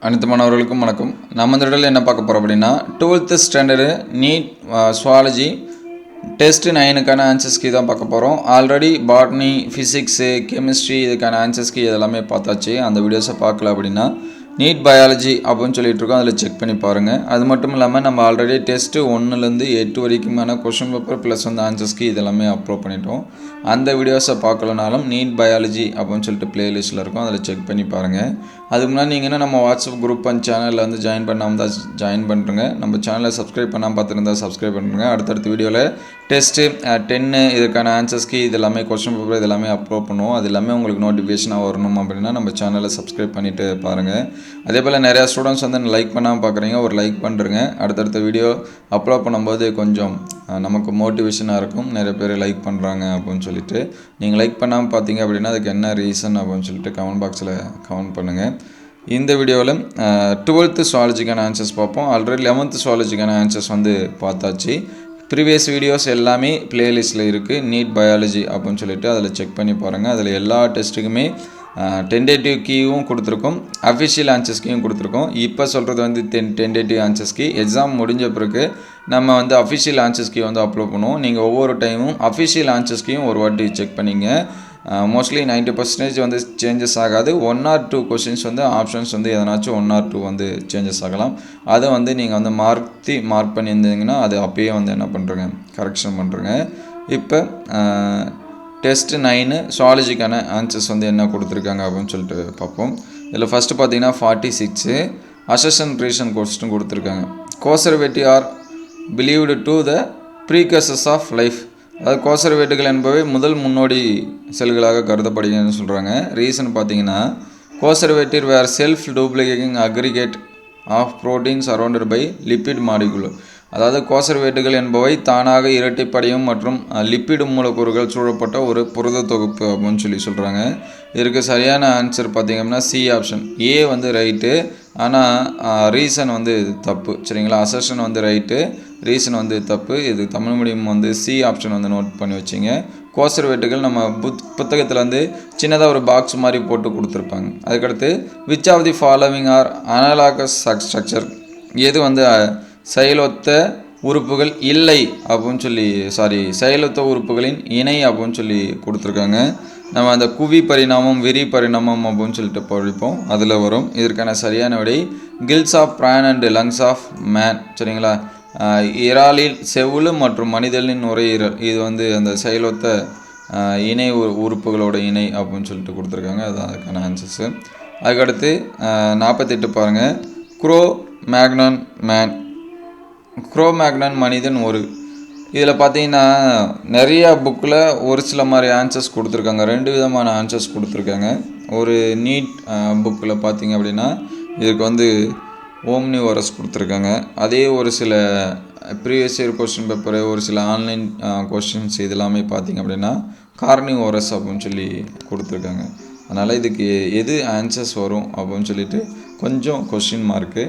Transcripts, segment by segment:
அனைத்து மாணவர்களுக்கும் வணக்கம். நம்ம இந்த இடத்துல என்ன பார்க்க போகிறோம் அப்படின்னா 12th standard NEET zoology test 9க்கான ஆன்சர்ஸ் கீ தான் பார்க்க போகிறோம். ஆல்ரெடி பாட்னி, ஃபிசிக்ஸு, கெமிஸ்ட்ரி இதுக்கான ஆன்சர்ஸ் கீ இதெல்லாமே பார்த்தாச்சு. அந்த வீடியோஸை பார்க்கல அப்படின்னா நீட் பயாலஜி அப்படின்னு சொல்லிட்டு இருக்கோம், அதில் செக் பண்ணி பாருங்கள். அது மட்டும் இல்லாமல் நம்ம ஆல்ரெடி டெஸ்ட்டு 1லேருந்து 8 வரைக்குமான கொஷின் பேப்பர் ப்ளஸ் வந்து ஆன்சர்ஸ் கீ இதெல்லாமே அப்லோட் பண்ணிட்டோம். அந்த வீடியோஸை பார்க்கலனாலும் நீட் பயாலஜி அப்படின்னு சொல்லிட்டு ப்ளேலிஸ்ட்டில் இருக்கும், அதில் செக் பண்ணி பாருங்கள். அதுக்கு முன்னாடி நீங்கள் என்ன நம்ம வாட்ஸ்அப் குரூப் அண்ட் சேனலில் வந்து ஜாயின் பண்ணாமல் தான் ஜாயின் பண்ணுறங்க. நம்ம சேனலை சப்ஸ்கிரைப் பண்ணாமல் பார்த்துருந்தா சப்ஸ்கிரைப் பண்ணுறங்க. அடுத்தடுத்த வீடியோவில் டெஸ்ட்டு 10 இதுக்கான ஆன்சர்ஸ் கீ இது எல்லாமே கொஸ்டின் பேப்பர் இது எல்லாமே அப்லோட் பண்ணுவோம். அது எல்லாமே உங்களுக்கு நோட்டிஃபிகேஷனாக வரணும் அப்படின்னா நம்ம சேனலை சப்ஸ்கிரைப் பண்ணிவிட்டு பாருங்கள். அதே போல் நிறையா ஸ்டூடெண்ட்ஸ் வந்து லைக் பண்ணாமல் பார்க்குறீங்க, ஒரு லைக் பண்ணுறங்க. அடுத்தடுத்த வீடியோ அப்லோட் பண்ணும்போது கொஞ்சம் நமக்கு மோட்டிவேஷனாக இருக்கும். நிறைய பேர் லைக் பண்ணுறாங்க அப்படின்னு சொல்லிட்டு. நீங்கள் லைக் பண்ணாமல் பார்த்தீங்க அப்படின்னா அதுக்கு என்ன ரீசன் அப்படின்னு சொல்லிட்டு கமெண்ட் பாக்ஸில் கமெண்ட் பண்ணுங்கள். இந்த வீடியோவில் 12th சுவாலஜிக்கான ஆன்சர்ஸ் பார்ப்போம். ஆல்ரெடி 11th சுவாலஜிக்கான ஆன்சர்ஸ் வந்து பார்த்தாச்சு. ப்ரீவியஸ் வீடியோஸ் எல்லாமே ப்ளேலிஸ்ட்டில் இருக்குது, நீட் பயாலஜி அப்படின்னு சொல்லிட்டு அதில் செக் பண்ணி பாருங்கள். அதில் எல்லா டெஸ்ட்டுக்குமே டென்டேட்டிவ் கீயும் கொடுத்துருக்கோம், அஃபிஷியல் ஆன்சர்ஸ் கீயும் கொடுத்துருக்கோம். இப்போ சொல்கிறது வந்து டென்டேட்டிவ் ஆன்சர்ஸ் கீ. எக்ஸாம் முடிஞ்ச பிறகு நம்ம வந்து அஃபிஷியல் ஆன்சர்ஸ் கீ வந்து அப்லோட் பண்ணுவோம். நீங்கள் ஒவ்வொரு டைமும் அஃபிஷியல் ஆன்சர்ஸ் கீயும் ஒரு வாட்டி செக் பண்ணிங்க. மோஸ்ட்லி 90% வந்து சேஞ்சஸ் ஆகாது. 1 or 2 கொஷின்ஸ் வந்து ஆப்ஷன்ஸ் வந்து எதனாச்சும் 1 or 2 வந்து சேஞ்சஸ் ஆகலாம். அதை வந்து நீங்கள் வந்து மார்க் பண்ணியிருந்தீங்கன்னா அது அப்பயே வந்து என்ன பண்ணுறங்க, கரெக்ஷன் பண்ணுறங்க. இப்போ டெஸ்ட் 9 சுவாலஜிக்கான ஆன்சர்ஸ் வந்து என்ன கொடுத்துருக்காங்க அப்படின்னு சொல்லிட்டு பார்ப்போம். இதில் ஃபஸ்ட்டு பார்த்தீங்கன்னா 46 அசஷன் ரீசன் கொஸ்டின் கொடுத்துருக்காங்க. Coacervates are believed to the precursors of life. அதாவது கோசர்வேட்டுகள் என்பவை முதல் முன்னோடி செல்களாக கருதப்படுகிறதுன்னு சொல்கிறாங்க. ரீசன் பார்த்தீங்கன்னா coacervates were self duplicating aggregate of proteins surrounded by lipid molecule. அதாவது கோசர்வேட்டுகள் என்பவை தானாக இரட்டைப்படையும் மற்றும் லிப்பிடு மூலக்கூறுகள் சூழப்பட்ட ஒரு புரத தொகுப்பு அப்படின்னு சொல்லி சொல்கிறாங்க. இதற்கு சரியான ஆன்சர் பார்த்திங்க அப்படின்னா சி ஆப்ஷன். ஏ வந்து ரைட்டு, ஆனால் ரீசன் வந்து தப்பு. சரிங்களா, அசர்ஷன் வந்து ரைட்டு, ரீசன் வந்து தப்பு. இது தமிழ் மீடியம் வந்து சி ஆப்ஷன் வந்து நோட் பண்ணி வச்சிங்க. கோசர்வேட்டுகள் நம்ம புத்தகத்தில் வந்து சின்னதாக ஒரு பாக்ஸ் மாதிரி போட்டு கொடுத்துருப்பாங்க. அதுக்கடுத்து which of the following are analogous structure. எது வந்து செயலொத்த உறுப்புகள் இல்லை அப்படின்னு சொல்லி செயலொத்த உறுப்புகளின் இணை அப்படின்னு சொல்லி கொடுத்துருக்காங்க. நம்ம அந்த குவி பரிணாமம், விரி பரிணாமம் அப்படின்னு சொல்லிட்டு படிப்போம், அதில் வரும். இதற்கான சரியான விடை gills of prawn and lungs of man. சரிங்களா, இறாலில் செவுளு மற்றும் மனிதனின் நுரையீரல் இது வந்து அந்த செயலொத்த இணை உறுப்புகளோட இணை அப்படின்னு சொல்லிட்டு கொடுத்துருக்காங்க. அதுதான் அதுக்கான ஆன்சர்ஸு. அதுக்கடுத்து 48 பாருங்கள். Grow-Maignan man. குரோ-மேக்னன் மனிதன் ஒரு. இதில் பார்த்தீங்கன்னா நிறையா புக்கில் ஒரு சில மாதிரி ஆன்சர்ஸ் கொடுத்துருக்காங்க. 2 விதமான ஆன்சர்ஸ் கொடுத்துருக்காங்க. ஒரு நீட் புக்கில் பார்த்தீங்க அப்படின்னா இதுக்கு வந்து ஓம்னிவோரஸ் கொடுத்துருக்காங்க. அதே ஒரு சில ப்ரீவியஸ் இயர் கொஸ்டின் பேப்பரு, ஒரு சில ஆன்லைன் கொஸ்டின்ஸ் இதெல்லாமே பார்த்தீங்க அப்படின்னா கார்னிவோரஸ் அப்படின்னு சொல்லி கொடுத்துருக்காங்க. அதனால் இதுக்கு எது ஆன்சர்ஸ் வரும் அப்படின்னு சொல்லிட்டு கொஞ்சம் கொஸ்டின் மார்க்கு.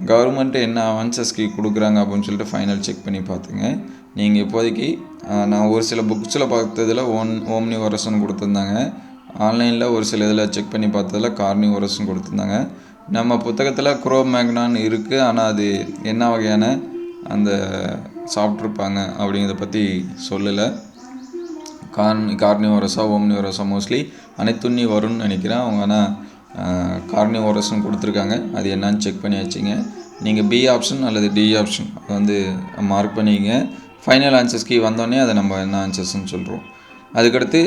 கவர்மெண்ட்டு என்ன ஆன்சர்ஸ்க்கு கொடுக்குறாங்க அப்படின்னு சொல்லிட்டு ஃபைனல் செக் பண்ணி பார்த்துங்க. நீங்கள் இப்போதைக்கு நான் ஒரு சில புக்ஸில் பார்த்ததில் ஓம்னிவோரஸ்ன்னு கொடுத்துருந்தாங்க. ஆன்லைனில் ஒரு சில இதில் செக் பண்ணி பார்த்ததில் கார்னிவோரஸ்ன்னு கொடுத்துருந்தாங்க. நம்ம புத்தகத்தில் குரோ-மேக்னான் இருக்குது, ஆனால் அது என்ன வகையான அந்த சாப்பிட்ருப்பாங்க அப்படிங்கிறத பற்றி சொல்லலை. கார்னிவோரஸா ஓம்னிவோரஸா மோஸ்ட்லி அனைத்துண்ணி வரும்னு நினைக்கிறேன். அவங்க ஆனால் கார்னிவோரஸ்ன்னு கொடுத்துருக்காங்க. அது என்னான்னு செக் பண்ணி வச்சிங்க. நீங்கள் பி ஆப்ஷன் அல்லது டி ஆப்ஷன் அதை வந்து மார்க் பண்ணிங்க. ஃபைனல் ஆன்சர்ஸ் கீ வந்தோடனே அதை நம்ம என்ன ஆன்சர்ஸ்ன்னு சொல்கிறோம். அதுக்கடுத்து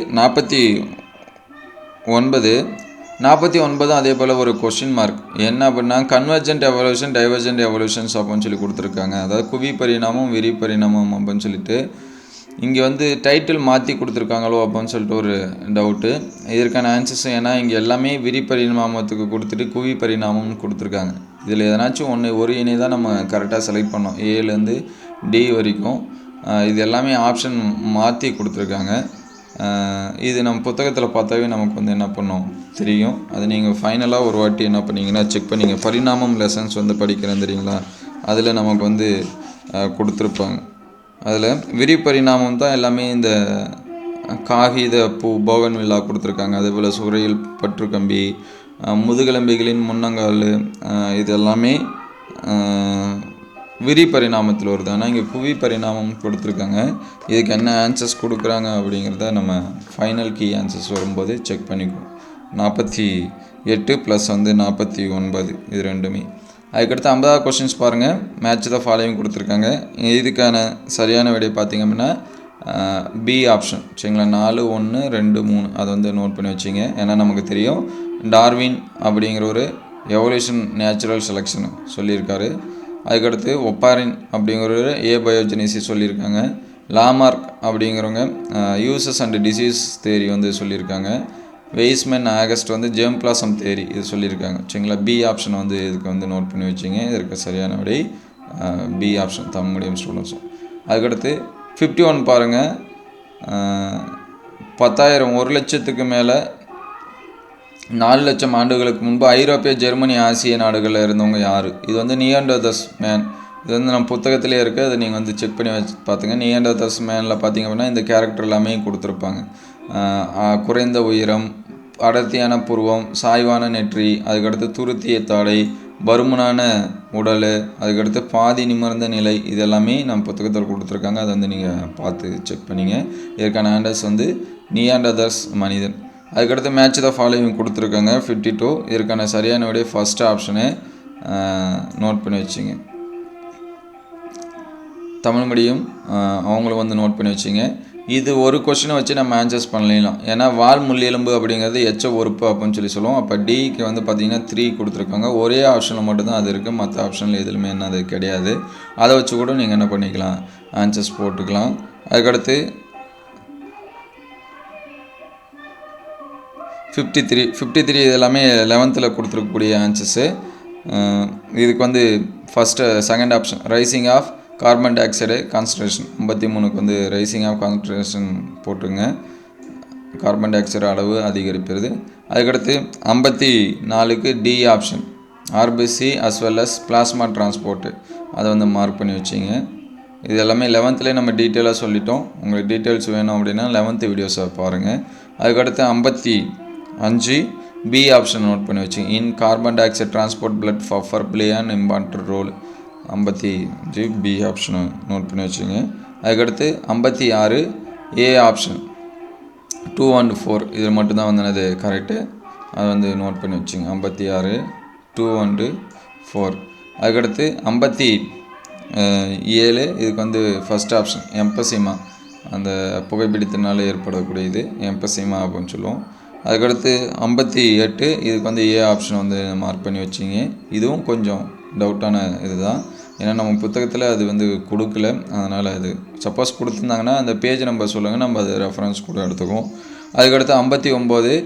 49 அதே போல் ஒரு கொஸ்டின் மார்க் என்ன அப்படின்னா கன்வர்ஜென்ட் எவல்யூஷன், டைவர்ஜென்ட் எவல்யூஷன்ஸ் அப்படின்னு சொல்லி கொடுத்துருக்காங்க. அதாவது குவி பரிணாமம், விரி பரிணாமம் அப்படின்னு சொல்லிட்டு இங்கே வந்து டைட்டில் மாற்றி கொடுத்துருக்காங்களோ அப்படின்னு சொல்லிட்டு ஒரு டவுட்டு. இதற்கான ஆன்சர்ஸ் ஏன்னா இங்கே எல்லாமே விரி பரிணாமத்துக்கு கொடுத்துட்டு குவி பரிணாமம்னு கொடுத்துருக்காங்க. இதில் எதனாச்சும் ஒரு இணை தான் நம்ம கரெக்டாக செலக்ட் பண்ணோம், ஏலேருந்து டி வரைக்கும். இது எல்லாமே ஆப்ஷன் மாற்றி கொடுத்துருக்காங்க. இது நம்ம புத்தகத்தில் பார்த்தாவே நமக்கு வந்து என்ன பண்ணோம் தெரியும். அது நீங்கள் ஃபைனலாக ஒரு வாட்டி என்ன பண்ணிங்கன்னா செக் பண்ணிங்க. பரிணாமம் லெசன்ஸ் வந்து படிக்கிறேன் தெரியுங்களா, அதில் நமக்கு வந்து கொடுத்துருப்பாங்க. அதில் விரி பரிணாமம் தான் எல்லாமே இந்த காகித பூ, போகன்வில்லா கொடுத்துருக்காங்க. அதே போல் சுரையில் பற்றுக்கம்பி, முதுகெலும்பிகளின் முன்னங்கால் இது எல்லாமே விரி பரிணாமத்தில் வருது. ஆனால் இங்கே குவி பரிணாமம் கொடுத்துருக்காங்க. இதுக்கு என்ன ஆன்சர்ஸ் கொடுக்குறாங்க அப்படிங்கிறத நம்ம ஃபைனல் கீ ஆன்சர்ஸ் வரும்போது செக் பண்ணிக்குவோம். 48 + 49 இது ரெண்டுமே. அதுக்கடுத்து 50வது கொஸ்டின்ஸ் பாருங்கள். மேட்ச் த ஃபாலோவிங் கொடுத்துருக்காங்க. இதுக்கான சரியான விடை பார்த்திங்க அப்படின்னா பி ஆப்ஷன். சரிங்களா, 4 1 2 3 அதை நோட் பண்ணி வச்சிங்க. ஏன்னா நமக்கு தெரியும் டார்வின் அப்படிங்கிற ஒரு எவல்யூஷன் நேச்சுரல் செலெக்ஷன் சொல்லியிருக்காரு. அதுக்கடுத்து ஒப்பாரின் அப்படிங்கிற ஏபயோஜெனிசிஸ் சொல்லியிருக்காங்க. லாமார்க் அப்படிங்கிறவங்க யூசஸ் அண்ட் டிசீஸ் தேரி சொல்லியிருக்காங்க. வெய்ஸ்மேன் ஆகஸ்ட் ஜெர்ம் பிளாசம் தேரி இது சொல்லியிருக்காங்க. சரிங்களா, பி ஆப்ஷன் இதுக்கு நோட் பண்ணி வச்சிங்க. இதற்கு சரியான விடை பி ஆப்ஷன், தமிழ் மீடியம் ஸ்டூடெண்ட்ஸும். அதுக்கடுத்து 51 பாருங்கள். 10,000 1 லட்சத்துக்கு மேலே 4 லட்சம் ஆண்டுகளுக்கு முன்பு ஐரோப்பிய, ஜெர்மனி, ஆசிய நாடுகளில் இருந்தவங்க யார்? இது நியாண்டர்தல்ஸ் மேன். இது நம்ம புத்தகத்திலே இருக்குது. அதை நீங்கள் செக் பண்ணி வச்சு பார்த்துங்க. நியாண்டர்தல்ஸ் மேனில் பார்த்திங்க அப்படின்னா இந்த கேரக்டர் எல்லாமே கொடுத்துருப்பாங்க. குறைந்த உயரம், அடர்த்தியான புருவம், சாய்வான நெற்றி, அதுக்கடுத்து துருத்திய தாடை, பருமனான உடல், அதுக்கடுத்து பாதி நிமிர்ந்த நிலை, இது எல்லாமே நம்ம புத்தகத்தில் கொடுத்துருக்காங்க. அதை நீங்கள் பார்த்து செக் பண்ணிங்க. இதற்கான ஆன்சர்ஸ் நியாண்டர்தல்ஸ் மனிதன். அதுக்கடுத்து மேட்ச் த ஃபாலோவிங் கொடுத்துருக்காங்க 52. இதற்கான சரியான விட ஃபஸ்ட் ஆப்ஷனு நோட் பண்ணி வச்சிங்க. தமிழ் மீடியம் அவங்களும் நோட் பண்ணி வச்சிங்க. இது ஒரு கொஸ்டினை வச்சு நம்ம ஆன்சர்ஸ் பண்ணலாம். ஏன்னா வால் முள்ளெலும்பு அப்படிங்கிறது எச்ச உறுப்பு அப்படின்னு சொல்லுவோம். அப்போ டிக்கு பார்த்திங்கன்னா 3 கொடுத்துருக்காங்க. ஒரே ஆப்ஷனில் மட்டும்தான் அது இருக்குது. மற்ற ஆப்ஷனில் எதுலையுமே என்ன அது கிடையாது. அதை வச்சு கூட நீங்கள் என்ன பண்ணிக்கலாம், ஆன்சர்ஸ் போட்டுக்கலாம். அதுக்கடுத்து 53 இது எல்லாமே 11th கொடுத்துருக்கக்கூடிய ஆன்சர்ஸு. இதுக்கு first second option rising of carbon dioxide concentration. 53க்கு ரைசிங் ஆஃப் கான்சன்ட்ரேஷன் போட்டுருங்க. கார்பன் டை ஆக்சைடு அளவு அதிகரிப்பது. அதுக்கடுத்து 54க்கு D option RBC as well as plasma transport. அதை மார்க் பண்ணி வச்சிங்க. இது எல்லாமே 11th நம்ம டீட்டெயிலாக சொல்லிட்டோம். உங்களுக்கு டீட்டெயில்ஸ் வேணும் அப்படின்னா 11th வீடியோஸை பாருங்கள். அதுக்கடுத்து 55 பி ஆப்ஷன் நோட் பண்ணி வச்சு in carbon dioxide transport blood for play and important role. 55 B ஆப்ஷனை நோட் பண்ணி வச்சுங்க. அதுக்கடுத்து 56 ஏ ஆப்ஷன் 2 and 4 இது மட்டும்தான் அது கரெக்டு. அது நோட் பண்ணி வச்சுங்க. 56 2 and 4. அதுக்கடுத்து 57 இதுக்கு ஃபஸ்ட் ஆப்ஷன் எம்பசிமா, அந்த புகைப்பிடித்தனால ஏற்படக்கூடிய இது எம்பசிமா அப்படின்னு சொல்லுவோம். அதுக்கடுத்து 58 இதுக்கு ஏ ஆப்ஷன் மார்க் பண்ணி வச்சிங்க. இதுவும் கொஞ்சம் டவுட்டான இது தான். ஏன்னா நம்ம புத்தகத்தில் அது கொடுக்கல. அதனால் அது சப்போஸ் கொடுத்துருந்தாங்கன்னா அந்த பேஜ் நம்பர் சொல்லுங்கள், நம்ம அது ரெஃபரன்ஸ் கூட எடுத்துக்குவோம். அதுக்கடுத்து 59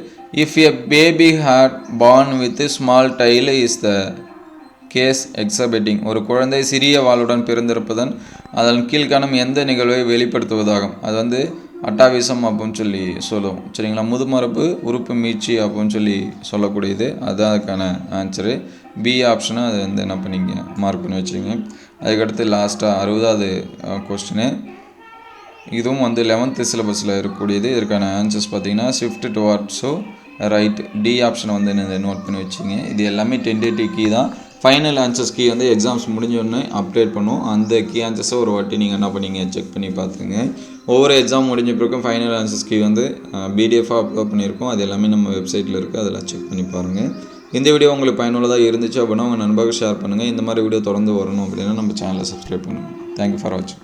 if a baby had born with small tail is the case exhibiting. ஒரு குழந்தை சிறிய வாளுடன் பிறந்திருப்பதன் அதன் கீழ்காணும் எந்த நிகழ்வை வெளிப்படுத்துவதாகும். அது அட்டாவிசம் அப்படின்னு சொல்லுவோம். சரிங்களா, முதுமரபு உறுப்பு மீட்சி அப்படின்னு சொல்லக்கூடியது. அதுதான் அதுக்கான ஆன்சரு. பி ஆப்ஷனை அது என்ன பண்ணிங்க, மார்க் பண்ணி வச்சுங்க. அதுக்கடுத்து லாஸ்ட்டாக 60வது கொஸ்டினு. இதுவும் 11th சிலபஸில் இருக்கக்கூடியது. இதற்கான ஆன்சர்ஸ் பார்த்திங்கன்னா ஷிஃப்ட் டுவார்ட்ஸோ ரைட். டி ஆப்ஷனை நோட் பண்ணி வச்சிங்க. இது எல்லாமே டென்டேட்டிவ் கீ தான். ஃபைனல் ஆன்சர்ஸ் கீ எக்ஸாம்ஸ் முடிஞ்சோடனே அப்டேட் பண்ணும். அந்த கீ ஆன்சர்ஸை ஒரு வாட்டி நீங்கள் என்ன பண்ணிங்க, செக் பண்ணி பார்த்துங்க. ஒவ்வொரு எக்ஸாம் முடிஞ்ச பிறகும் ஃபைனல் ஆன்சர்ஸ் கீ பிடிஎஃபாக அப்லோட் பண்ணியிருக்கோம். அது எல்லாமே நம்ம வெப்சைட்டில் இருக்குது. அதெல்லாம் செக் பண்ணி பாருங்கள். இந்த வீடியோ உங்களுக்கு பயனுள்ளதாக இருந்துச்சு அப்படின்னா உங்கள் நண்பர்கள் ஷேர் பண்ணுங்கள். இந்த மாதிரி வீடியோ தொடர்ந்து வரணும் அப்படின்னா நம்ம சேனலை சப்ஸ்கிரைப் பண்ணுங்கள். தேங்க்யூ ஃபார் வாட்சிங்.